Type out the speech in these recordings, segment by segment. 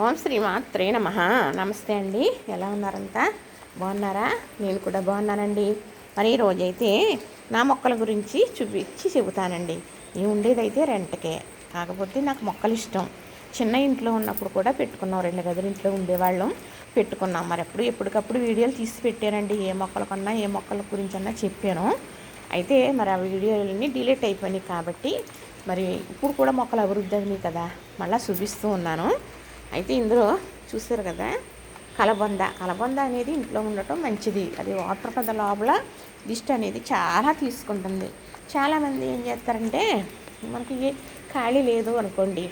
ఓం శ్రీ మాత్రే నమః. నమస్తే అండి. ఎలా ఉన్నారంతా? బాగున్నారా? నేను కూడా బాగున్నానండి. మరి రోజైతే నా మొక్కల గురించి చెబుతానండి. నేను ఉండేదైతే రెంట్కే, కాకపోతే నాకు మొక్కలు ఇష్టం. చిన్న ఇంట్లో ఉన్నప్పుడు కూడా పెట్టుకున్నాం, 2 గదుల ఇంట్లో ఉండేవాళ్ళం, పెట్టుకున్నాం. మరి ఎప్పటికప్పుడు వీడియోలు తీసి పెట్టానండి. ఏ మొక్కల కన్నా ఏ మొక్కల గురించి అన్నా చెప్పాను. అయితే మరి ఆ వీడియోలన్నీ డిలీట్ అయిపోయినాయి కాబట్టి మరి ఇప్పుడు కూడా మొక్కలు అభివృద్ధి అయినాయి కదా, మళ్ళీ చూపిస్తూ ఉన్నాను. అయితే ఇందులో చూసారు కదా, కలబంద అనేది ఇంట్లో ఉండటం మంచిది. అది వాటర్ పద లోపల దిష్టి అనేది చాలా తీసుకుంటుంది. చాలామంది ఏం చేస్తారంటే, మనకి ఖాళీ లేదు అనుకోండి,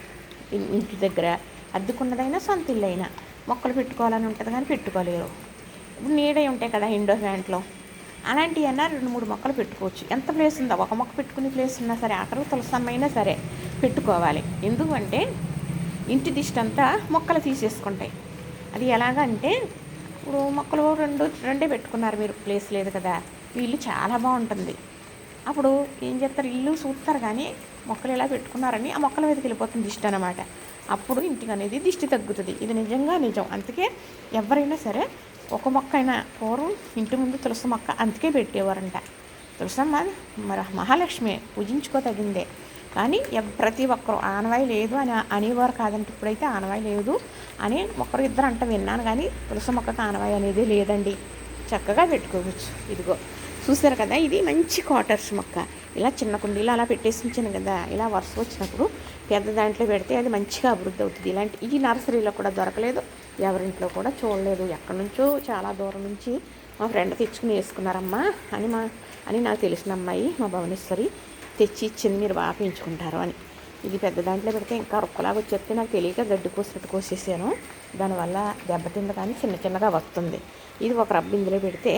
ఇంటి దగ్గర అద్దెకున్నదైనా సొంత ఇల్లు అయినా మొక్కలు పెట్టుకోవాలని ఉంటుంది కానీ పెట్టుకోలేరు. ఇప్పుడు నీడే ఉంటాయి కదా ఇండోర్ ప్లాంట్లో, అలాంటివన్నా 2-3 మొక్కలు పెట్టుకోవచ్చు. ఎంత ప్లేస్ ఉందో, ఒక మొక్క పెట్టుకునే ప్లేస్ ఉన్నా సరే, ఆఖరికి తులసమ్మైనా సరే పెట్టుకోవాలి. ఎందుకంటే ఇంటి దిష్టి అంతా మొక్కలు తీసేసుకుంటాయి. అది ఎలాగంటే, ఇప్పుడు మొక్కలు రెండే పెట్టుకున్నారు, మీరు ప్లేస్ లేదు కదా, మీ ఇల్లు చాలా బాగుంటుంది. అప్పుడు ఏం చేస్తారు, ఇల్లు చూస్తారు కానీ మొక్కలు ఎలా పెట్టుకున్నారని ఆ మొక్కల మీదకి వెళ్ళిపోతుంది దిష్టి అనమాట. అప్పుడు ఇంటికి అనేది దిష్టి తగ్గుతుంది. ఇది నిజంగా నిజం. అందుకే ఎవరైనా సరే ఒక మొక్క అయినా, పూర్వం ఇంటి ముందు తులసి మొక్క అందుకే పెట్టేవారంట. తులసమ్మ మరి మహాలక్ష్మి, పూజించుకోదగిందే. కానీ ప్రతి ఒక్కరు ఆనవాయి లేదు అని అనేవారు కాదంటే, ఇప్పుడైతే ఆనవాయి లేదు అని ఒకరు ఇద్దరు అంట విన్నాను, కానీ తులసి మొక్కకు ఆనవాయి అనేది లేదండి. చక్కగా పెట్టుకోవచ్చు. ఇదిగో చూసారు కదా, ఇది మంచి క్వార్టర్స్ మొక్క. ఇలా చిన్న కుండీలో అలా పెట్టేసి ఉంచాను కదా, ఇలా వరుస వచ్చినప్పుడు పెద్ద దాంట్లో పెడితే అది మంచిగా అభివృద్ధి అవుతుంది. ఇలాంటి ఈ నర్సరీలో కూడా దొరకలేదు, ఎవరింట్లో కూడా చూడలేదు. ఎక్కడి నుంచో చాలా దూరం నుంచి మా ఫ్రెండ్ తెచ్చుకుని వేసుకున్నారమ్మా అని నాకు తెలిసిన అమ్మాయి, మా భువనేశ్వరి తెచ్చి ఇచ్చింది, మీరు బాగా పెంచుకుంటారు అని. ఇది పెద్ద దాంట్లో పెడితే ఇంకా రొక్కలాగా వచ్చేస్తే నాకు తెలియక గడ్డి కోసినట్టు కోసేసాను. దానివల్ల దెబ్బతింది, కానీ చిన్నగా వస్తుంది. ఇది ఒక రబ్బు ఇందులో పెడితే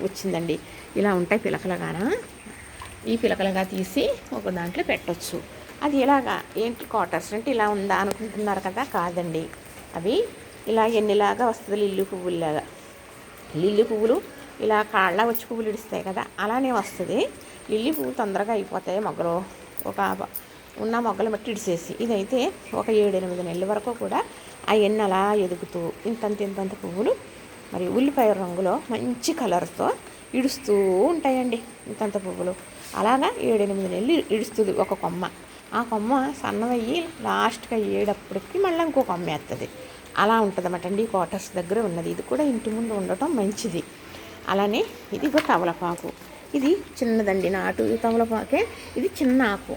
వచ్చిందండి. ఇలా ఉంటాయి పిలకలుగాన. ఈ పిలకలుగా తీసి ఒక దాంట్లో పెట్టవచ్చు. అది ఇలాగా ఏంటి క్వార్టర్స్ అంటే ఇలా ఉందా అనుకుంటున్నారు కదా, కాదండి. అవి ఇలా ఎన్నిలాగా వస్తుంది, లిల్లీ పువ్వులాగా. లిల్లీ పువ్వులు ఇలా కాళ్ళ వచ్చి పువ్వులు ఇడుస్తాయి కదా, అలానే వస్తుంది. లిల్లీ పువ్వు తొందరగా అయిపోతాయి మొగ్గలు, ఒక ఉన్న మొగ్గలు బట్టి ఇడిసేసి. ఇదైతే ఒక 7-8 నెలల వరకు కూడా ఆ ఎన్ని అలా ఎదుగుతూ ఇంతంత పువ్వులు మరి ఉల్లిపాయ రంగులో మంచి కలర్తో ఇడుస్తూ ఉంటాయండి. ఇంతంత పువ్వులు అలాగా 7-8 నెలలు ఇడుస్తుంది ఒక కొమ్మ. ఆ కొమ్మ సన్నమయ్యి లాస్ట్గా అయ్యేటప్పటికి మళ్ళీ ఇంకో కొమ్మ వేస్తుంది. అలా ఉంటుంది అన్నమాట అండి. క్వార్టర్స్ దగ్గర ఉన్నది. ఇది కూడా ఇంటి ముందు ఉండటం మంచిది. అలానే ఇది ఒక తమలపాకు. ఇది చిన్నదండి, నాటు తమలపాకే. ఇది చిన్న ఆకు.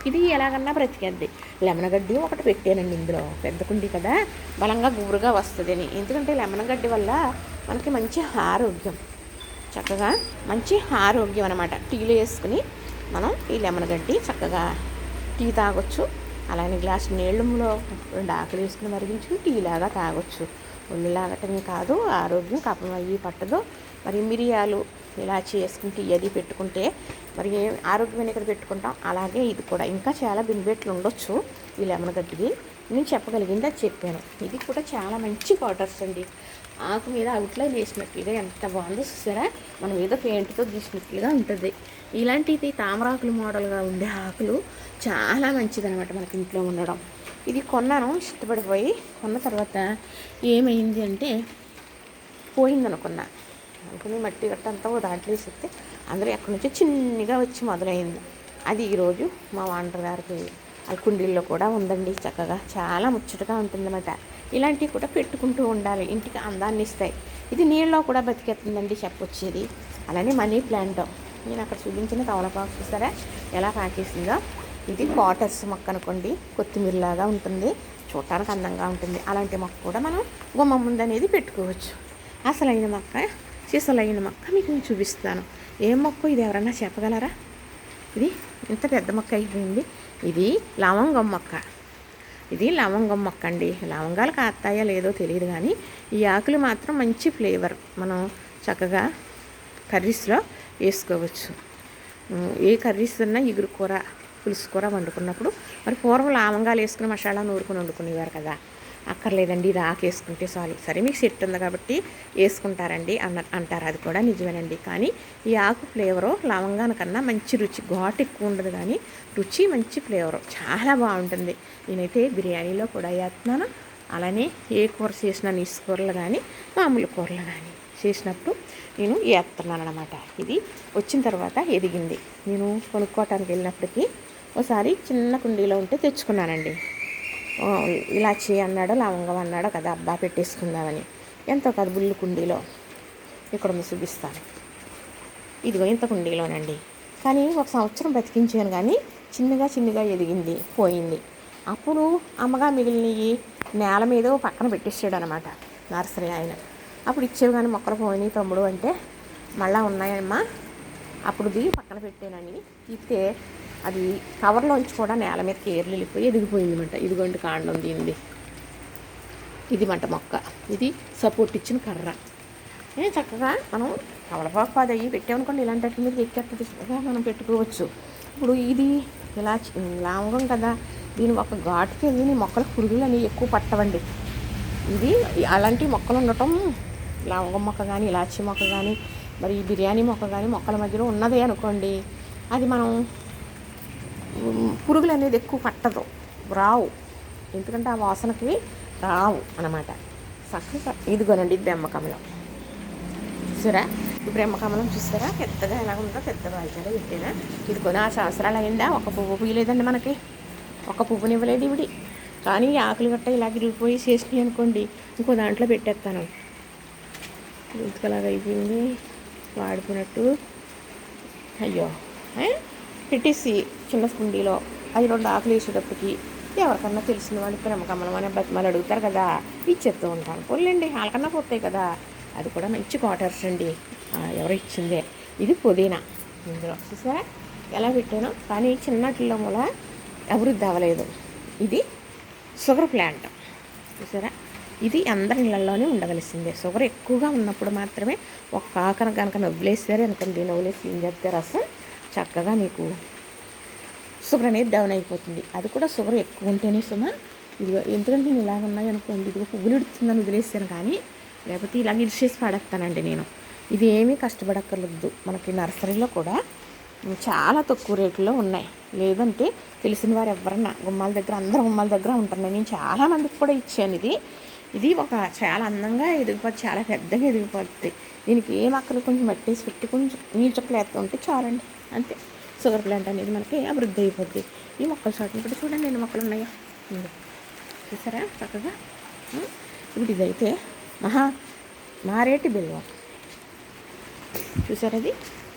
ఇది ఎలాగన్నా బ్రతికేద్ది. లెమన్ గడ్డి ఒకటి పెట్టానండి ఇందులో, పెద్ద కుండి కదా, బలంగా గుబురుగా వస్తుంది అని. ఎందుకంటే లెమన్ గడ్డి వల్ల మనకి మంచి ఆరోగ్యం, చక్కగా మంచి ఆరోగ్యం అనమాట. టీలో వేసుకుని మనం ఈ లెమన్ గడ్డి చక్కగా టీ తాగొచ్చు. అలానే గ్లాసు నీళ్ళలో 2 ఆకులు వేసుకుని మరిగించుకుని టీలాగా తాగొచ్చు. ఒళ్ళు లాగటమే కాదు, ఆరోగ్యం కఫం అయ్యి పట్టదు. మరి మిరియాలు ఇలా చేసుకుని టీ అది పెట్టుకుంటే మరి ఆరోగ్యమైన ఇక్కడ పెట్టుకుంటాం. అలాగే ఇది కూడా ఇంకా చాలా బెనిఫిట్లు ఉండొచ్చు ఈ లెమన్ గడ్డికి. నేను చెప్పగలిగింది అది చెప్పాను. ఇది కూడా చాలా మంచి క్వార్టర్స్ అండి. ఆకు మీద అవుట్లైన్ వేసినట్లుగా ఎంత బాగుందో చూసారా, మనం ఏదో పెయింట్తో గీసినట్లుగా ఉంటుంది. ఇలాంటిది తామరాకులు మోడల్గా ఉండే ఆకులు చాలా మంచిదనమాట మనకి ఇంట్లో ఉండడం. ఇది కొన్నాను, ఇష్టపడిపోయి. కొన్న తర్వాత ఏమైంది అంటే, పోయిందనుకున్నా. అనుకుని మట్టి గట్టంతా దాంట్లో వేసిస్తే అందులో ఎక్కడి నుంచో చిన్నగా వచ్చి మొదలైంది. అది ఈరోజు మా వాంటర్ గారికి ఆ కుండీల్లో కూడా ఉందండి. చక్కగా చాలా ముచ్చటగా ఉంటుందన్నమాట. ఇలాంటివి కూడా పెట్టుకుంటూ ఉండాలి, ఇంటికి అందాన్ని ఇస్తాయి. ఇది నీళ్ళలో కూడా బతికేస్తుందండి చెప్పొచ్చేది. అలానే మనీ ప్లాంట్, నేను అక్కడ చూపించిన తమలపాకు చూసారా ఎలా పాకేసిందో. ఇది క్వార్టర్స్ మొక్క అనుకోండి, కొత్తిమీరలాగా ఉంటుంది, చూడటానికి అందంగా ఉంటుంది. అలాంటి మొక్క కూడా మనం గుమ్మం ముందు అనేది పెట్టుకోవచ్చు. అసలైన మొక్క, సీసలైన మొక్క మీకు నేను చూపిస్తాను. ఏం మొక్క ఇది ఎవరన్నా చెప్పగలరా? ఇది ఇంత పెద్ద మొక్క అయిపోయింది. ఇది లవంగం మొక్క. ఇది లవంగం మొక్క అండి. లవంగాలు కాస్తాయో లేదో తెలియదు, కానీ ఈ ఆకులు మాత్రం మంచి ఫ్లేవర్. మనం చక్కగా కర్రీస్లో వేసుకోవచ్చు. ఏ కర్రీస్ ఉన్నా, ఇగురు కూర, పులుసు కూర వండుకున్నప్పుడు, మరి పూర్వం లవంగాలు వేసుకుని మసాలా నూరుకుని వండుకునేవారు కదా, అక్కర్లేదండి, ఇది ఆకు వేసుకుంటే చాలు. సరే మీకు సెట్ ఉంది కాబట్టి వేసుకుంటారండి అంటారు. అది కూడా నిజమేనండి. కానీ ఈ ఆకు ఫ్లేవరు లవంగానికన్నా మంచి రుచి, ఘాటు ఎక్కువ ఉండదు కానీ రుచి మంచి ఫ్లేవరు చాలా బాగుంటుంది. నేనైతే బిర్యానీలో కూడా వేస్తున్నాను, అలానే ఏ కూర చేసినా నీసు కూరలు కానీ మామూలు కూరలు కానీ చేసినప్పుడు నేను వేస్తున్నాను అనమాట. ఇది వచ్చిన తర్వాత ఎదిగింది. నేను కొనుక్కోవటానికి వెళ్ళినప్పటికీ ఒకసారి చిన్న కుండీలో ఉంటే తెచ్చుకున్నానండి. ఇలాచి అన్నాడో లవంగం అన్నాడో కదా, అబ్బా పెట్టేసుకుందామని. ఎంతో కాదు బుల్లు కుండీలో, ఇక్కడ చూపిస్తాను. ఇదిగో ఇంత కుండీలోనండి. కానీ ఒక సంవత్సరం బతికించాను, కానీ చిన్నగా ఎదిగింది, పోయింది. అప్పుడు అమ్మగా మిగిలినవి నేల మీద పక్కన పెట్టేసాడు అనమాట నర్సరీ ఆయన. అప్పుడు ఇచ్చేవి కానీ మొక్కలు పోయినాయి తమ్ముడు అంటే, మళ్ళీ ఉన్నాయమ్మా అప్పుడు దిగి పక్కన పెట్టానని తీస్తే అది కవర్లోంచి కూడా నేల మీద కేర్లు వెళ్ళిపోయి ఎదిగిపోయింది మంట. ఇదిగోండి కాండం దీనిది, ఇది మంట మొక్క, ఇది సపోర్ట్ ఇచ్చిన కర్ర. చక్కగా మనం కవలపాకు అది అయ్యి పెట్టామనుకోండి, ఇలాంటి వాటి మీద ఎక్కేట్టుగా మనం పెట్టుకోవచ్చు. ఇప్పుడు ఇది ఇలా లాంగం కదా, దీని ఒక ఘాటుకి వెళ్ళి మొక్కలకు పురుగులు అనేవి ఎక్కువ పట్టవండి. ఇది అలాంటి మొక్కలు ఉండటం, లవంగం మొక్క కానీ ఇలాచి మొక్క కానీ మరి ఈ బిర్యానీ మొక్క కానీ మొక్కల మధ్యలో ఉన్నదే అనుకోండి, అది మనం పురుగులు అనేది ఎక్కువ పట్టదు, రావు. ఎందుకంటే ఆ వాసనకి రావు అన్నమాట. చక్కగా ఇదిగోనండి బెమ్మకమలం చూసారా, ఈ బ్రహ్మకమలం చూస్తారా పెద్దగా ఎలా ఉందో, పెద్దగా వాయిచారో పెట్టేనా. ఇది కొన్ని 6 సంవత్సరాలు అయిందా, ఒక పువ్వు పూయలేదండి మనకి, ఒక పువ్వునివ్వలేదు ఇవిడి. కానీ ఆకులు గట్ట ఇలా విరిగిపోయి చేసినాయి అనుకోండి, ఇంకో దాంట్లో పెట్టేస్తాను. ఇంతకలాగా అయిపోయింది వాడిపోయినట్టు. అయ్యో పెట్టేసి చిన్న కుండీలో అది 2 ఆకులు వేసేటప్పటికి ఎవరికన్నా తెలిసిన వాళ్ళు బ్రహ్మకమలం అనే బతిమాలు అడుగుతారు కదా, ఇచ్చేస్తూ ఉంటాను. పోలేండి వాళ్ళకన్నా పోతాయి కదా. అది కూడా మంచి క్వార్టర్స్ అండి, ఎవరు ఇచ్చిందే. ఇది పుదీనా, ఇందులో చూసారా ఎలా పెట్టాను, కానీ చిన్నటిలో మూల అభివృద్ధి అవ్వలేదు. ఇది షుగర్ ప్లాంట్ చూసారా, ఇది అందరి ఇళ్ళల్లోనే ఉండవలసిందే. షుగర్ ఎక్కువగా ఉన్నప్పుడు మాత్రమే ఒక ఆకన కనుక నవ్వులేసారు అనుకోండి, నవ్వులేసి ఏం చెప్తే రసం చక్కగా మీకు షుగర్ అనేది డౌన్ అయిపోతుంది. అది కూడా షుగర్ ఎక్కువ ఉంటేనే సుమా. ఇదిగో ఎందుకంటే నేను ఇలాగ ఉన్నాయి అనుకోండి, ఇదిగో పువ్వులు ఇడుతుందని వదిలేసాను, కానీ లేకపోతే ఇలాగ ఇరిచేసి పడేస్తానండి నేను. ఇది ఏమీ కష్టపడక్కర్లేదు. మనకి నర్సరీలో కూడా చాలా తక్కువ రేట్లో ఉన్నాయి. లేదంటే తెలిసిన వారు ఎవరన్నా గుమ్మాల దగ్గర, అందరు గుమ్మాల దగ్గర ఉంటున్నాయి. నేను చాలామందికి కూడా ఇచ్చాను. ఇది ఒక చాలా అందంగా ఎదిగిపోతుంది, చాలా పెద్దగా ఎదిగిపోతుంది. దీనికి ఏ మొక్కలు కొంచెం మట్టేసి పెట్టి కొంచెం నీళ్ళు చుక్కలు వేస్తూ ఉంటే చాలండి, అంతే. షుగర్ ప్లాంట్ అనేది మనకి అభివృద్ధి అయిపోద్ది. ఈ మొక్కలు చాటును కూడా చూడండి ఎన్ని మొక్కలు ఉన్నాయో, చూసారా చక్కగా. ఇప్పుడు ఇదైతే మారేటి బిల్వం చూసారా,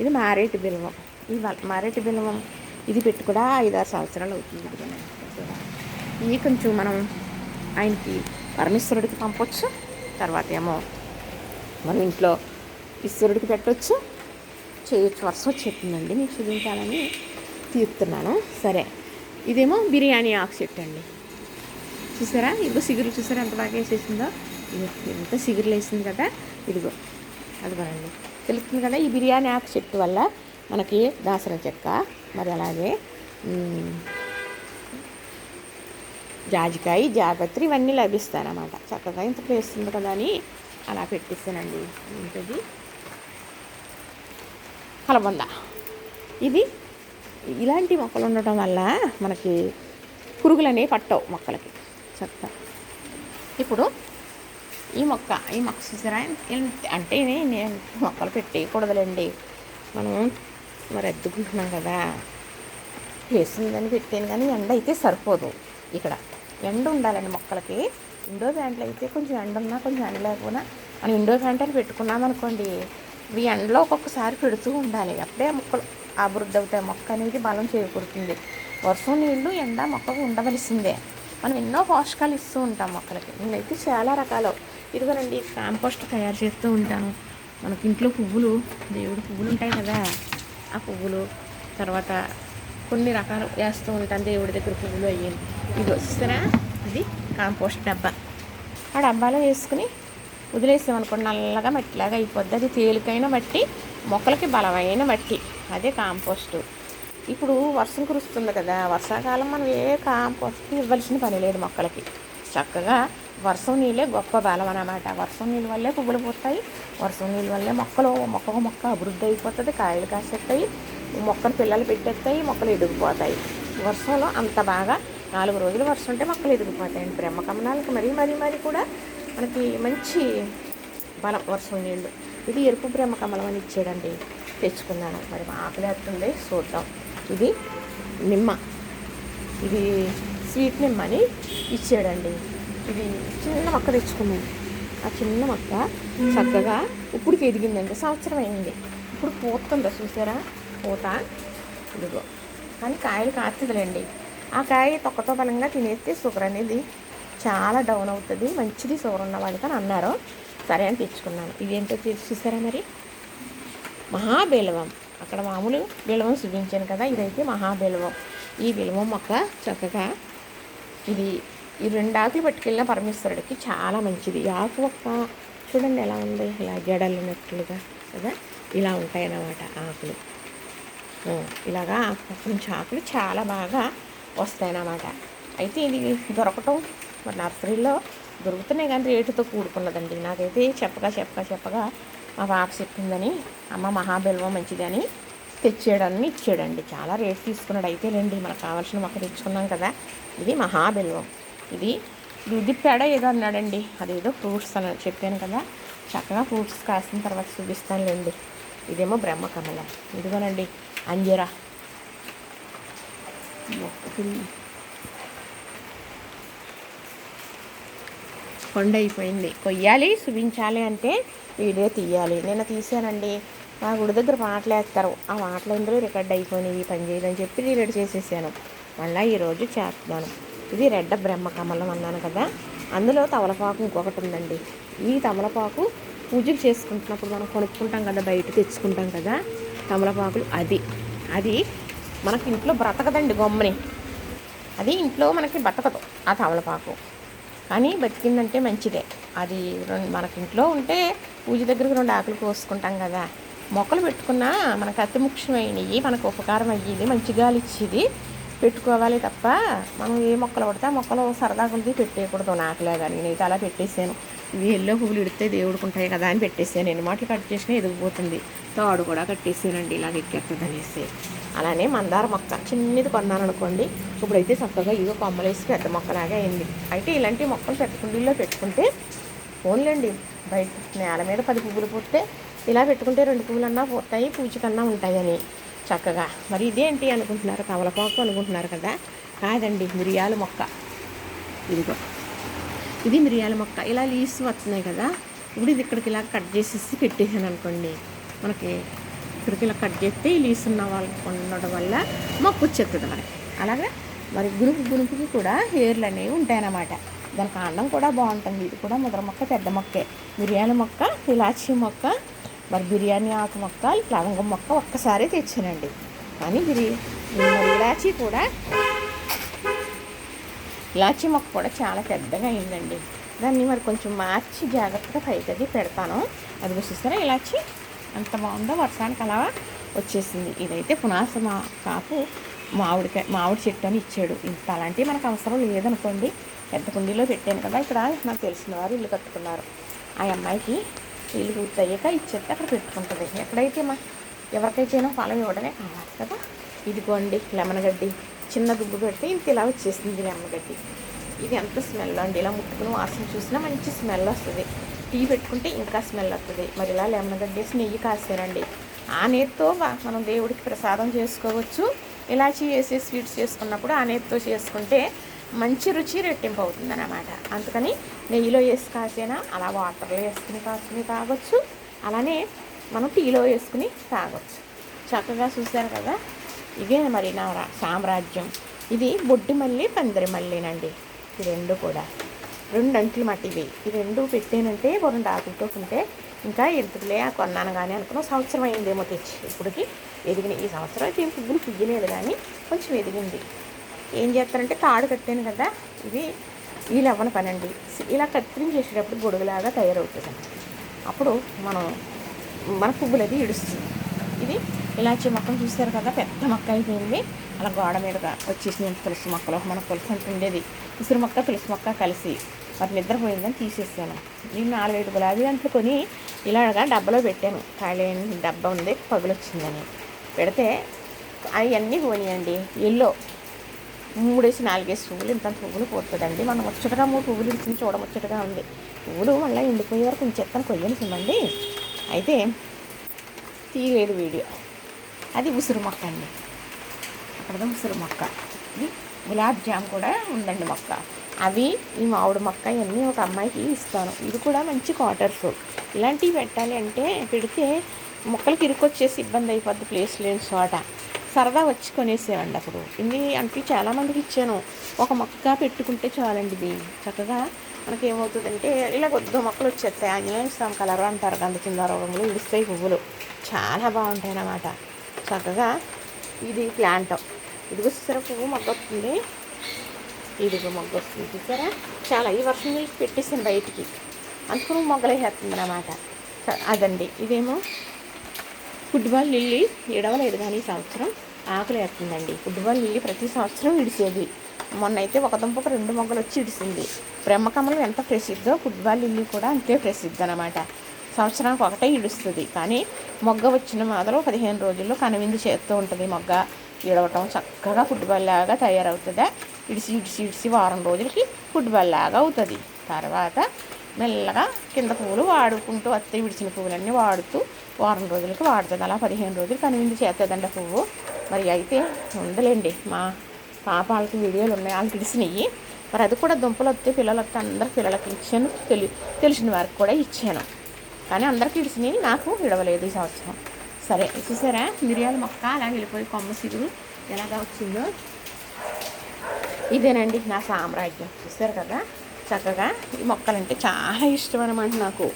ఇది మారేటి బిల్వం. ఈ మారేటి బిల్వం ఇది పెట్టి కూడా 5-6 సంవత్సరాలు అవుతుంది. ఇది కొంచెం మనం ఆయనకి పరమేశ్వరుడికి పంపొచ్చు, తర్వాత ఏమో మనం ఇంట్లో ఈశ్వరుడికి పెట్టవచ్చు, చేయొచ్చు. వర్షం వచ్చేస్తుందండి, మీకు చూపించాలని తీస్తున్నాను. సరే, ఇదేమో బిర్యానీ ఆకు చెట్టు అండి. చూసారా, ఇదిగో సిగురు చూసారా ఎంత బాగా వేసేసిందో, ఎంత సిగురులు వేసింది కదా. ఇదిగో అదిగోనండి, తెలుస్తుంది కదా. ఈ బిర్యానీ ఆకు చెట్టు వల్ల మనకి దాసన చెక్క, మరి అలాగే జాజికాయ, జాపత్రి ఇవన్నీ లభిస్తాయన్నమాట. చక్కగా ఇంత ప్లేస్ ఉంది కదా అని అలా పెట్టిస్తానండి. ఏంటది కలబంద. ఇది ఇలాంటి మొక్కలు ఉండటం వల్ల మనకి పురుగులు అనేవి పట్టవు మొక్కలకి చక్కగా. ఇప్పుడు ఈ మొక్క చూసారా, అంటే నేను మొక్కలు పెట్టేయకూడదులేండి, మనం మరి అద్దుకుంటున్నాం కదా, ప్లేస్ ఉందని పెట్టాను. కానీ ఎండ అయితే సరిపోదు, ఇక్కడ ఎండ ఉండాలండి మొక్కలకి. ఇండో ప్యాంట్లు అయితే కొంచెం ఎండ ఉన్నా కొంచెం ఎండ లేకపోయినా మనం ఇండో ప్యాంట్ అని పెట్టుకున్నాం అనుకోండి, ఇవి ఎండలో ఒక్కొక్కసారి పెడుతూ ఉండాలి, అప్పుడే మొక్కలు అభివృద్ధి అవుతాయి. మొక్క అనేది బలం చేకూరుతుంది. వర్షం నీళ్ళు ఎండ మొక్కకు ఉండవలసిందే. మనం ఎన్నో పోషకాలు ఇస్తూ ఉంటాం మొక్కలకి. నేనైతే చాలా రకాలు ఇదిగోనండి కాంపోస్ట్ తయారు చేస్తూ ఉంటాను. మనకి ఇంట్లో పువ్వులు, దేవుడు పువ్వులు ఉంటాయి కదా, ఆ పువ్వులు తర్వాత కొన్ని రకాలు వేస్తూ ఉంటాను దేవుడి దగ్గర పువ్వులు అయ్యాను. ఇది వస్తారా, అది కాంపోస్ట్ డబ్బా. ఆ డబ్బాలో వేసుకుని వదిలేసామనుకోండి, నల్లగా మట్టిలాగా అయిపోద్ది. అది తేలికైన మట్టి, మొక్కలకి బలమైన మట్టి, అదే కాంపోస్టు. ఇప్పుడు వర్షం కురుస్తుంది కదా, వర్షాకాలం మనం ఏ కాంపోస్ట్ ఇవ్వాల్సిన పని లేదు మొక్కలకి. చక్కగా వర్షం నీళ్ళే గొప్ప బలం అన్నమాట. వర్షం నీళ్ళ వల్లే పువ్వులు పూస్తాయి, వర్షం నీళ్ళ వల్లే మొక్క అభివృద్ధి అయిపోతుంది, కాయలు కాసేస్తాయి, మొక్కలు పిల్లలు పెట్టేస్తాయి, మొక్కలు ఎదిగిపోతాయి. వర్షంలో అంత బాగా 4 రోజులు వర్షం ఉంటే మొక్కలు ఎదిగిపోతాయండి. బ్రహ్మకమలాలకు మరీ మరీ మరీ కూడా మనకి మంచి బలం వర్షం నీళ్ళు. ఇది ఎరుపు బ్రహ్మకమలం అని ఇచ్చాడండి, తెచ్చుకున్నాను. మరి ఆకలేస్తుంది, చూద్దాం. ఇది నిమ్మ, ఇది స్వీట్ నిమ్మ అని ఇచ్చాడండి. ఇది చిన్న మొక్క తెచ్చుకున్నాను. ఆ చిన్న మొక్క చక్కగా ఇప్పుడుకి ఎదిగిందండి, సంవత్సరం అయింది. ఇప్పుడు పూతుందో చూసారా, పూత ఇదిగో. కానీ కాయలు కాస్తుందిలేండి. ఆ కాయ తొక్కతో బలంగా తినేస్తే షుగర్ అనేది చాలా డౌన్ అవుతుంది, మంచిది షుగర్ ఉన్న వాళ్ళకి అని అన్నారు. సరే అని తెచ్చుకున్నాను. ఇదేంటో చూసారా మరి, మహాబేలవం. అక్కడ మామూలు బెలవం చూపించాను కదా, ఇదైతే మహాబేలవం. ఈ బెలవం మొక్క చక్కగా ఇది ఈ 2 ఆకులు పట్టుకెళ్ళిన పరమేశ్వరుడికి చాలా మంచిది. ఆకు ఒక్క చూడండి ఎలా ఉంది, ఇలా జడలున్నట్లుగా కదా, ఇలా ఉంటాయన్నమాట ఆకులు. ఇలాగా ఆకు నుంచి ఆకులు చాలా బాగా వస్తాయన్నమాట. అయితే ఇది దొరకటం మరి నర్సరీలో దొరుకుతున్నాయి, కానీ రేటుతో కూడుకున్నదండి. నాకైతే చెప్పగా మా పాప చెప్పిందని, అమ్మ మహాబెల్వం మంచిది అని తెచ్చేయడాన్ని ఇచ్చాడండి. చాలా రేట్ తీసుకున్నాడు. అయితే లేండి, మనకు కావాల్సిన మొక్క తెచ్చుకున్నాం కదా. ఇది మహాబెల్వం. ఇది దుద్దిపేడ ఏదో అన్నాడండి, అదేదో ఫ్రూట్స్ అని చెప్పాను కదా. చక్కగా ఫ్రూట్స్ కాసిన తర్వాత చూపిస్తానులేండి. ఇదేమో బ్రహ్మకమలం. ఇదిగోనండి అంజరా. కొండ అయిపోయింది, కొయ్యాలి చూపించాలి అంటే వీడియో తీయాలి. నేను తీసానండి. మా గుడి దగ్గర మాటలు వేస్తారు, ఆ మాటలు అందరూ రికార్డ్ అయిపోయినాయి, పని చేయదని చెప్పి రికార్డ్ చేసేసాను. మళ్ళీ ఈరోజు చేస్తున్నాను. ఇది రెడ్డ బ్రహ్మకమలం అన్నాను కదా, అందులో తమలపాకు ఇంకొకటి ఉందండి. ఈ తమలపాకు పూజలు చేసుకుంటున్నప్పుడు మనం కొనుక్కుంటాం కదా, బయట తెచ్చుకుంటాం కదా తమలపాకులు. అది మనకి ఇంట్లో బ్రతకదండి, గొమ్మని. అది ఇంట్లో మనకి బతకదు ఆ తమలపాకు, కానీ బతికిందంటే మంచిదే. అది మనకి ఇంట్లో ఉంటే పూజ దగ్గరకు 2 ఆకులు కోసుకుంటాం కదా. మొక్కలు పెట్టుకున్నా మనకు అతి ముఖ్యమైనవి, మనకు ఉపకారం అయ్యేది, మంచి గాలి ఇచ్చేది పెట్టుకోవాలి తప్ప మనం ఏ మొక్కలు పడితే ఆ మొక్కలు సరదా కొద్ది పెట్టేయకూడదు. నాకులాగా నేనైతే అలా పెట్టేసాను. ఇవి ఎల్లో పువ్వులు ఇడితే దేవుడికి ఉంటాయి కదా అని పెట్టేసాను. ఎన్ని మాటలు కట్ చేసినా ఎదిగిపోతుంది. తాడు కూడా కట్టేసానండి, ఇలాగ ఎక్కేస్తుంది అనేసి. అలానే మందార మొక్క చిన్నది కొన్నాను అనుకోండి, ఇప్పుడైతే చక్కగా ఇదో కొమ్మలేసి పెద్ద మొక్కలాగా అయింది. అయితే ఇలాంటి మొక్కలు పెట్టుకుండీల్లో పెట్టుకుంటే ఫోన్లేండి, బయట నేల మీద 10 పువ్వులు పుట్టే ఇలా పెట్టుకుంటే 2 పువ్వులన్నా పోతాయి, పూజకన్నా ఉంటాయని చక్కగా. మరి ఇదేంటి అనుకుంటున్నారు, తమలపాకు అనుకుంటున్నారు కదా. కాదండి, మిరియాల మొక్క. ఇదిగో ఇది మిరియాల మొక్క. ఇలా లీవ్స్ వస్తున్నాయి కదా, ఇప్పుడు ఇది ఇక్కడికి ఇలా కట్ చేసేసి పెట్టేసాను అనుకోండి, మనకి ఇక్కడికి ఇలా కట్ చేస్తే ఈ లీవ్స్ ఉన్న వాళ్ళకి ఉండడం వల్ల మొక్క వచ్చేస్తుంది మనకి. అలాగే మరి గునుపుకి కూడా హెయిర్లు అనేవి ఉంటాయన్నమాట. దాని కాండం కూడా బాగుంటుంది. ఇది కూడా ముద్ర మొక్క, పెద్ద మొక్కే. మిరియాల మొక్క, ఇలాచీ మొక్క, మరి బిర్యానీ ఆకు మొక్క, లవంగం మొక్క ఒక్కసారి తెచ్చానండి. కానీ ఇలాచీ మొక్క కూడా చాలా పెద్దగా అయిందండి. దాన్ని మరి కొంచెం మార్చి జాగ్రత్తగా పైకి పెడతాను. అది చూస్తారా ఇలాచీ అంత బాగుందో, వర్షానికి అలా వచ్చేసింది. ఇదైతే పునాస కాపు మామిడి చెట్టు అని ఇచ్చాడు. ఇంత అలాంటివి మనకు అవసరం లేదనుకోండి, పెద్ద కుండీలో పెట్టాను కదా. ఇక్కడ నాకు తెలిసిన వారు ఇల్లు కట్టుకున్నారు. ఆ అమ్మాయికి ఇల్లు పూర్తయ్యాక ఇచ్చేస్తే అక్కడ పెట్టుకుంటుంది. ఎక్కడైతే ఎవరికైతేనో ఫలం ఇవ్వడమే కావాలి కదా. ఇదిగోండి లెమన్ గడ్డి, చిన్న దుబ్బు పెడితే ఇంత ఇలా వచ్చేసింది లెమన్ గడ్డి. ఇది ఎంత స్మెల్ అండి, ఇలా ముట్టుకుని వాసన చూసినా మంచి స్మెల్ వస్తుంది. టీ పెట్టుకుంటే ఇంకా స్మెల్ వస్తుంది. మరి ఇలా లెమన్ గడ్డి వేసి నెయ్యి కాసానండి. ఆ నేతితో మనం దేవుడికి ప్రసాదం చేసుకోవచ్చు. ఇలాచి వేసి స్వీట్స్ చేసుకున్నప్పుడు ఆ నేతితో చేసుకుంటే మంచి రుచి రెట్టింపు అవుతుంది అన్నమాట. అందుకని నెయ్యిలో వేసి కాసేనా, అలా వాటర్లో వేసుకుని కాసుకుని తాగొచ్చు, అలానే మనం టీలో వేసుకుని తాగొచ్చు. చక్కగా చూశారు కదా. ఇదే మరి నా సామ్రాజ్యం. ఇది బొడ్డి మల్లి, పందిరి మల్లినండి. ఈ 2 కూడా 2 అంట్లు మాట ఇవి. ఈ 2 పెట్టానంటే 2 ఆకులతో ఉంటే ఇంకా ఎందుకులే కొన్నాను కానీ అనుకున్న సంవత్సరం అయిందేమో తెచ్చి. ఇప్పటికి ఎదిగిన ఈ సంవత్సరం అయితే ఏం పువ్వులు పుయ్యలేదు, కానీ కొంచెం ఎదిగింది. ఏం చేస్తారంటే తాడు కట్టాను కదా, ఇది ఈ లెవెన పనండి. ఇలా కత్తిరించేసేటప్పుడు గొడుగులాగా తయారవుతుంది. అప్పుడు మన పువ్వులు అది ఇడుస్తుంది. ఇది ఇలాచి మొక్కను చూసారు కదా, పెద్ద మొక్క అయిపోయింది. అలా గోడ మీదగా వచ్చేసి తులసి మొక్కలు, మనకు తులసి ఉంటుండేది, ఉసిరి మొక్క తులసి మొక్క కలిసి మరి నిద్రపోయిందని తీసేసాను. నేను 4-5 గులాబీ గంటలు కొని ఇలాగా డబ్బాలో పెట్టాను. ఖాళీ డబ్బా ఉంది, పగులు వచ్చిందని పెడితే అవన్నీ పోనీయండి. ఎల్లో మూడేసి నాలుగేసి పువ్వులు ఇంత పువ్వులు పోతుందండి. మనం ముచ్చటగా 3 పువ్వులు ఇచ్చింది చూడముచ్చటగా ఉంది. పువ్వులు మళ్ళీ ఎండిపోయే వరకు చెత్తను కొయ్యని చూడండి. అయితే తీయలేదు వీడియో. అది ఉసిరి మొక్క అండి, అక్కడ ఉసిరి మొక్క. ఇది గులాబ్ జామ్ కూడా ఉందండి మొక్క. అవి ఈ మామిడి మొక్క ఇవన్నీ ఒక అమ్మాయికి ఇస్తాను. ఇది కూడా మంచి క్వార్టర్స్. ఇలాంటివి పెట్టాలి అంటే పెడితే మొక్కలకి ఇరుకొచ్చేసి ఇబ్బంది అయిపోద్ది, ప్లేస్ లేని చోట. సరదా వచ్చి కొనేసేవండి అప్పుడు. ఇన్ని అంటే చాలామందికి ఇచ్చాను. ఒక మొక్క పెట్టుకుంటే చాలండి. ఇది చక్కగా మనకి ఏమవుతుందంటే ఇలా కొద్ది మొక్కలు వచ్చేస్తాయి. ఆంజనేయ స్వామి కలర్ అంటారు, గంధ కింద రోగంలో ఇడుస్తాయి పువ్వులు, చాలా బాగుంటాయి అన్నమాట. చక్కగా ఇది ప్లాంట్. ఇదిగో చూసారా పువ్వు మొగ్గ వస్తుంది, ఇదిగో మొగ్గ వస్తుంది చూసారా. చాలా ఈ వర్షం నీళ్ళు పెట్టేసాను బయటికి, అందుకు మొగ్గలు వేసేస్తుంది అన్నమాట. అదండి. ఇదేమో ఫుట్బాల్ లిల్లీ ఇడవలేదు కానీ ఈ సంవత్సరం ఆకులు వేస్తుందండి. ఫుట్బాల్ లిల్లీ ప్రతి సంవత్సరం ఇడిసేది. మొన్న అయితే ఒక దుంపకు 2 మొగ్గలు వచ్చి ఇడిసింది. బ్రహ్మకమలం ఎంత ప్రసిద్ధో ఫుట్బాల్ లిల్లీ కూడా అంతే ప్రసిద్ధి అన్నమాట. సంవత్సరానికి ఒకటే ఇడుస్తుంది, కానీ మొగ్గ వచ్చిన మొదలు 15 రోజుల్లో కనువిందు చేస్తూ ఉంటుంది. మొగ్గ ఇడవటం చక్కగా ఫుట్బాల్ లాగా తయారవుతుందా. ఇడిసి ఇడిసి ఇడిసి వారం రోజులకి ఫుట్బాల్ లాగా అవుతుంది. తర్వాత మెల్లగా కింద పువ్వులు వాడుకుంటూ వస్తే విడిచిన పువ్వులన్నీ వాడుతూ వారం రోజులకి వాడుతుంది. అలా 15 రోజులు కనువిందు చేస్తుందండి పువ్వు. మరి అయితే ఉందలేండి, మా పాప వాళ్ళకి వీడియోలు ఉన్నాయి, వాళ్ళకి ఇడిసినవి. మరి అది కూడా దుంపలు వస్తే పిల్లలు వస్తే అందరు పిల్లలకి ఇచ్చాను, తెలిసిన వారికి కూడా ఇచ్చాను. కానీ అందరికీ ఇడిసినవి, నాకు ఇడవలేదు ఈ సంవత్సరం. సరే చూసారా మిరియాల మొక్క అలా వెళ్ళిపోయి కొమ్మ సిగురు ఎలాగా వచ్చిందో. ఇదేనండి నా సామ్రాజ్యం. చూసారు కదా చక్కగా. ఈ మొక్కలంటే చాలా ఇష్టం అన్నమాట నాకు,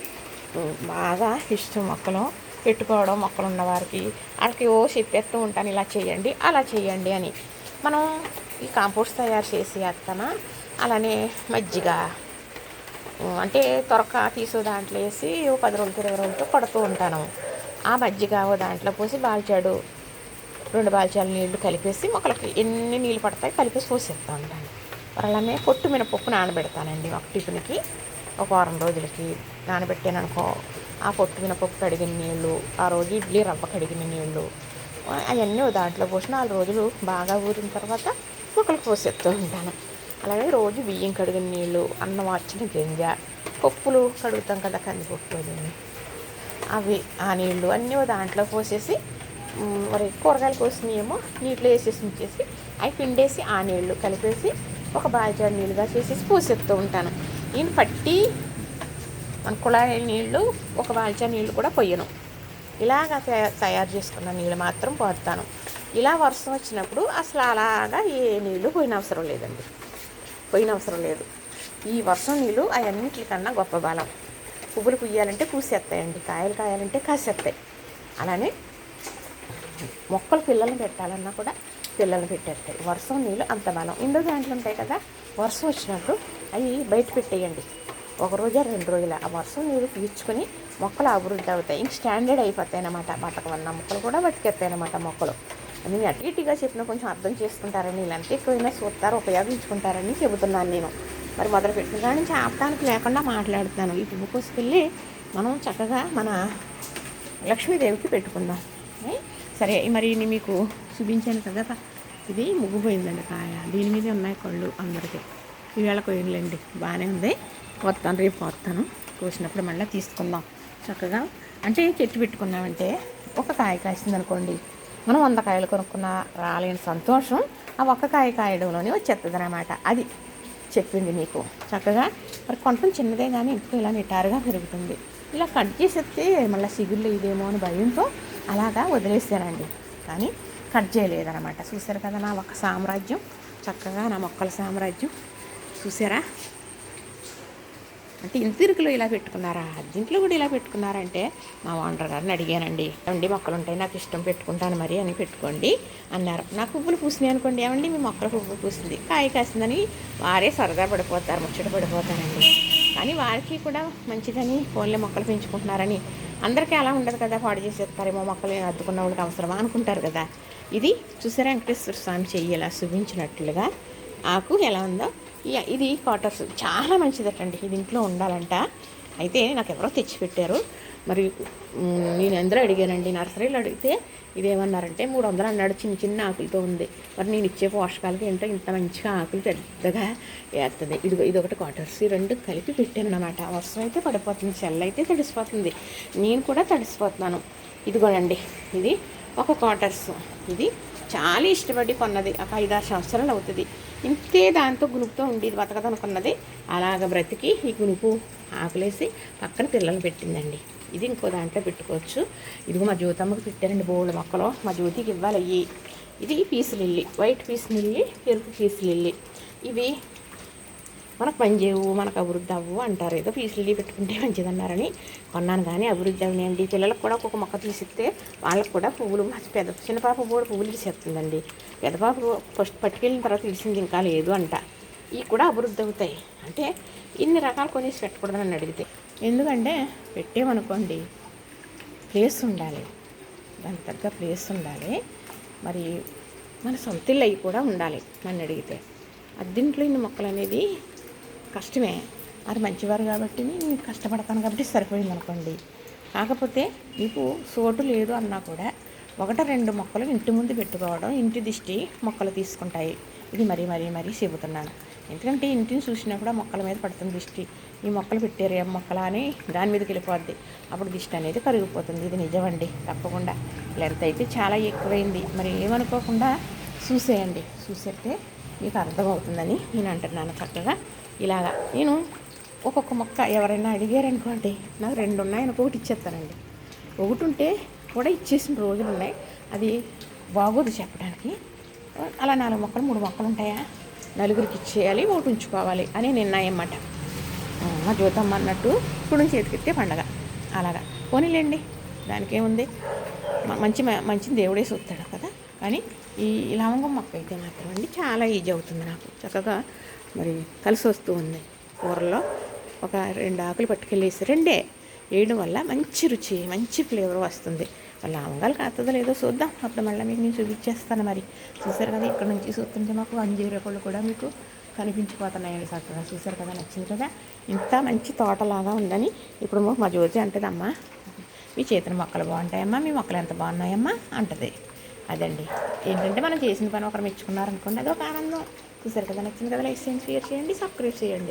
బాగా ఇష్టం మొక్కలు పెట్టుకోవడం. మొక్కలు ఉన్నవారికి వాళ్ళకి చెప్పేస్తూ ఉంటాను, ఇలా చేయండి అలా చేయండి అని. మనం ఈ కాంపోస్ట్ తయారు చేసి వేస్తానా, అలానే మజ్జిగ అంటే తొరక తీసు దాంట్లో వేసి 10 రోజులు 20 రోజులతో కొడుతూ ఉంటాను. ఆ మజ్జిగ దాంట్లో పోసి బాల్చాడు 2 బాల్చాలు నీళ్లు కలిపేసి మొక్కలకి ఎన్ని నీళ్ళు పడతాయి కలిపేసి పోసేస్తూ ఉంటాను. అలానే పొట్టు మినపప్పు నానబెడతానండి. ఒక టిఫిన్కి ఒక వారం రోజులకి నానబెట్టాను అనుకో, ఆ పొట్టు మినపప్పు కడిగిన నీళ్ళు, ఆ రోజు ఇడ్లీ రవ్వ కడిగిన నీళ్ళు, అవన్నీ దాంట్లో పోసి 4 రోజులు బాగా ఊరిన తర్వాత మొక్కలకు పోసేస్తూ ఉంటాను. అలాగే రోజు బియ్యం కడిగిన నీళ్ళు, అన్నం వచ్చిన గింజ, పప్పులు కడుగుతాం కదా కందిపప్పు, అవి ఆ నీళ్ళు అన్నీ దాంట్లో పోసేసి, మరి కూరగాయలు కోసినవేమో నీటిలో వేసేసి ఉంచేసి అవి పిండేసి ఆ నీళ్ళు కలిపేసి ఒక బాల్చాడు నీళ్ళుగా చేసేసి పోసేస్తూ ఉంటాను. నేను పట్టి మన కుళాయి నీళ్ళు ఒక బాల్చా నీళ్ళు కూడా పొయ్యను. ఇలాగ తయారు చేసుకున్న నీళ్ళు మాత్రం పోస్తాను. ఇలా వర్షం వచ్చినప్పుడు అసలు అలాగా ఏ నీళ్ళు పోయిన అవసరం లేదండి, పోయిన అవసరం లేదు. ఈ వర్షం నీళ్ళు అవన్నిటికన్నా గొప్ప బలం. పువ్వులు పుయ్యాలంటే పూసేస్తాయండి, కాయలు కాయాలంటే కాసేస్తాయి. అలానే మొక్కలు పిల్లల్ని పెట్టాలన్నా కూడా పిల్లల్ని పెట్టేస్తాయి. వర్షం నీళ్ళు అంత బలం. ఇండో దాంట్లో ఉంటాయి కదా, వర్షం వచ్చినప్పుడు అవి బయట పెట్టేయండి. 1 రోజా 2 రోజుల ఆ వర్షం నీళ్ళు పీల్చుకొని మొక్కలు అభివృద్ధి అవుతాయి. ఇంక స్టాండర్డ్ అయిపోతాయి అన్నమాట. బతకవన్న మొక్కలు కూడా బతికేస్తాయి అన్నమాట మొక్కలు. నేను అటు ఇటుగా చెప్పిన కొంచెం అర్థం చేసుకుంటారని, వీళ్ళంతా ఎక్కువైనా చూస్తారు, ఉపయోగించుకుంటారని చెబుతున్నాను నేను. మరి మొదలు పెట్టిన కానీ నుంచి ఆపడానికి లేకుండా మాట్లాడుతున్నాను. ఈ పువ్వు కోసుకెళ్ళి మనం చక్కగా మన లక్ష్మీదేవికి పెట్టుకుందాం. సరే మరి మీకు చూపించాను కదా, ఇది ముగ్గుపోయిందండి కాయ. దీని మీదే ఉన్నాయి కళ్ళు అందరికీ. ఈవేళ కొయ్యలేండి, బాగానే ఉంది. వస్తాను, రేపు వస్తాను. కోసినప్పుడు మళ్ళీ తీసుకుందాం చక్కగా. అంటే చెట్టు పెట్టుకున్నామంటే ఒక కాయ కాసింది అనుకోండి, మనం 100 కాయలు కొనుక్కున్న రాలేని సంతోషం ఆ ఒక్క కాయ కాయడంలోనే వచ్చేస్తుంది అన్నమాట. అది చెప్పింది మీకు చక్కగా. మరి కొంచెం చిన్నదే కానీ ఇంట్లో ఇలా నిటారుగా పెరుగుతుంది. ఇలా కట్ చేసేస్తే మళ్ళీ సిగుళ్ళు ఇదేమో అని భయంతో అలాగా వదిలేసానండి, కానీ కట్ చేయలేదన్నమాట. చూసారు కదా నా ఒక్క సామ్రాజ్యం, చక్కగా నా మొక్కల సామ్రాజ్యం. చూసారా అంటే ఇంత ఇరుకులో ఇలా పెట్టుకున్నారా, అర్జెంట్లో కూడా ఇలా పెట్టుకున్నారంటే మా ఓనర్ గారిని అడిగానండి. ఏమండి మొక్కలు ఉంటాయి నాకు ఇష్టం పెట్టుకుంటాను మరి అని పెట్టుకోండి అన్నారు. నాకు పువ్వులు పూసినాయి అనుకోండి, ఏమండి మీ మొక్కల పువ్వు పూసింది కాయ కాసిందని వారే సరదా పడిపోతారు, ముచ్చట పడిపోతారండి. కానీ వారికి కూడా మంచిదని ఫోన్లో మొక్కలు పెంచుకుంటున్నారని అందరికీ అలా ఉండదు కదా, పాడు చేసేస్తారేమో మొక్కలు అద్దుకున్న వాళ్ళకి అవసరమా అనుకుంటారు కదా. ఇది చూసారా వెంకటేశ్వర స్వామి చెయ్యి ఇలా చూపించినట్లుగా ఆకు ఎలా ఉందో. ఇది క్వార్టర్స్ చాలా మంచిదటండి, ఇది ఇంట్లో ఉండాలంట. అయితే నాకు ఎవరో తెచ్చిపెట్టారు. మరి నేను ఎందులో అడిగానండి, నర్సరీలో అడిగితే ఇదేమన్నారంటే 300 అన్నాడు, చిన్న చిన్న ఆకులతో ఉంది. మరి నేను ఇచ్చే పోషకాలకి ఏంటో ఇంత మంచిగా ఆకులు పెద్దగా వేస్తుంది. ఇదొకటి క్వార్టర్స్, ఈ రెండు కలిపి పెట్టాను అన్నమాట. వర్షం అయితే పడిపోతుంది, చెల్ల అయితే తడిసిపోతుంది, నేను కూడా తడిసిపోతున్నాను. ఇదిగోనండి, ఇది ఒక క్వార్టర్స్. ఇది చాలా ఇష్టపడి కొన్నది, ఒక 5-6 సంవత్సరాలు అవుతుంది. ఇంతే దాంతో గునుపుతో ఉండేది బతకదనుకున్నది, అలాగ బ్రతికి ఈ గునుపు ఆకులేసి పక్కన పిల్లలు పెట్టిందండి. ఇది ఇంకో దాంట్లో పెట్టుకోవచ్చు. ఇదిగో మా జ్యోతమ్మకి పెట్టారండి బోల్డ్ మొక్కలు, మా జ్యోతికి ఇవ్వాలి అయ్యి. ఇది పీసు లిల్లీ, వైట్ పీసు లిల్లీ, ఎరుపు పీసు లిల్లీ. ఇవి మనకు పనిచేయవు, మనకు అభివృద్ధి అవ్వు అంటారు. ఏదో పీసు లిల్లీ పెట్టుకుంటే మంచిదన్నారని కొన్నాను, కానీ అభివృద్ధి అవునాయండి. పిల్లలకు కూడా ఒక్కొక్క మొక్క తీసిస్తే వాళ్ళకు కూడా పువ్వులు, చిన్న పాప కూడా పువ్వులు తీసేస్తుందండి. పెద్ద పాప ఫస్ట్ పట్టుకెళ్ళిన తర్వాత తెలిసింది ఇంకా లేదు అంట. ఇవి కూడా అభివృద్ధి అవుతాయి. అంటే ఇన్ని రకాలు కొనేసి పెట్టకూడదని అడిగితే, ఎందుకంటే పెట్టేమనుకోండి ప్లేస్ ఉండాలి, దానికి తగ్గ ప్లేస్ ఉండాలి. మరి మన సొంత ఇల్లు అవి కూడా ఉండాలి. నన్ను అడిగితే అద్దెంట్లో ఇన్ని మొక్కలు అనేది కష్టమే. అది మంచివారు కాబట్టి నేను కష్టపడతాను కాబట్టి సరిపోయింది అనుకోండి. కాకపోతే మీకు చోటు లేదు అన్నా కూడా 1-2 మొక్కలు ఇంటి ముందు పెట్టుకోవడం ఇంటి దిష్టి మొక్కలు తీసుకుంటాయి. ఇది మరీ చెబుతున్నాను. ఎందుకంటే ఇంటిని చూసినా కూడా మొక్కల మీద పడుతుంది దిష్టి. ఈ మొక్కలు పెట్టారు ఏం మొక్కలా అని దాని మీదకి వెళ్ళిపోద్ది, అప్పుడు దిష్టి అనేది కరిగిపోతుంది. ఇది నిజమండి, తప్పకుండా. లెంత్ అయితే చాలా ఎక్కువైంది, మరి ఏమనుకోకుండా చూసేయండి. చూసేస్తే మీకు అర్థమవుతుందని నేను అంటున్నాను. చక్కగా ఇలాగా నేను ఒక్కొక్క మొక్క ఎవరైనా అడిగారనుకోండి, నాకు 2 ఉన్నాయి, నాకు ఒకటి ఇచ్చేస్తానండి. ఒకటి ఉంటే కూడా ఇచ్చేసిన రోజులు ఉన్నాయి. అది బాగోదు చెప్పడానికి. అలా 4 మొక్కలు 3 మొక్కలు ఉంటాయా, నలుగురికి ఇచ్చేయాలి, ఒకటి ఉంచుకోవాలి అని నిర్ణయం అన్నమాట. మా జ్యోతమ్మ అన్నట్టు ఇప్పుడు చేతికెత్తే పండగ అలాగా. పోనీలేండి, దానికేముంది, మంచి దేవుడే చూస్తాడు కదా. కానీ ఈ లవంగం మొక్క అయితే మాత్రం అండి చాలా ఈజీ అవుతుంది నాకు. చక్కగా మరి కలిసి వస్తూ ఉంది. కూరలో ఒక 2 ఆకులు పట్టుకెళ్ళేసి 2 వేయడం వల్ల మంచి రుచి, మంచి ఫ్లేవర్ వస్తుంది. లవంగాలు కాస్తుందో లేదో చూద్దాం, అప్పుడు మళ్ళీ మీకు నేను చూపించేస్తాను. మరి చూసారు కదా, ఇక్కడ నుంచి చూస్తుంటే మాకు అంజీరేకులు కూడా మీకు కనిపించిపోతున్నాయండి. చక్కగా చూసారు కదా, నచ్చింది కదా. ఇంత మంచి తోటలాగా ఉందని ఇప్పుడు మా జ్యోతి అంటది, అమ్మ మీ చేతిన మొక్కలు బాగుంటాయమ్మా, మీ మొక్కలు ఎంత బాగున్నాయమ్మా అంటది. అదండి, ఏంటంటే మనం చేసిన పని ఒకరు మెచ్చుకున్నారనుకోండి, అదొక ఆనందం. చూసారు కదా, నచ్చింది కదా. లైక్ చేయండి, షేర్ చేయండి, సబ్స్క్రైబ్ చేయండి.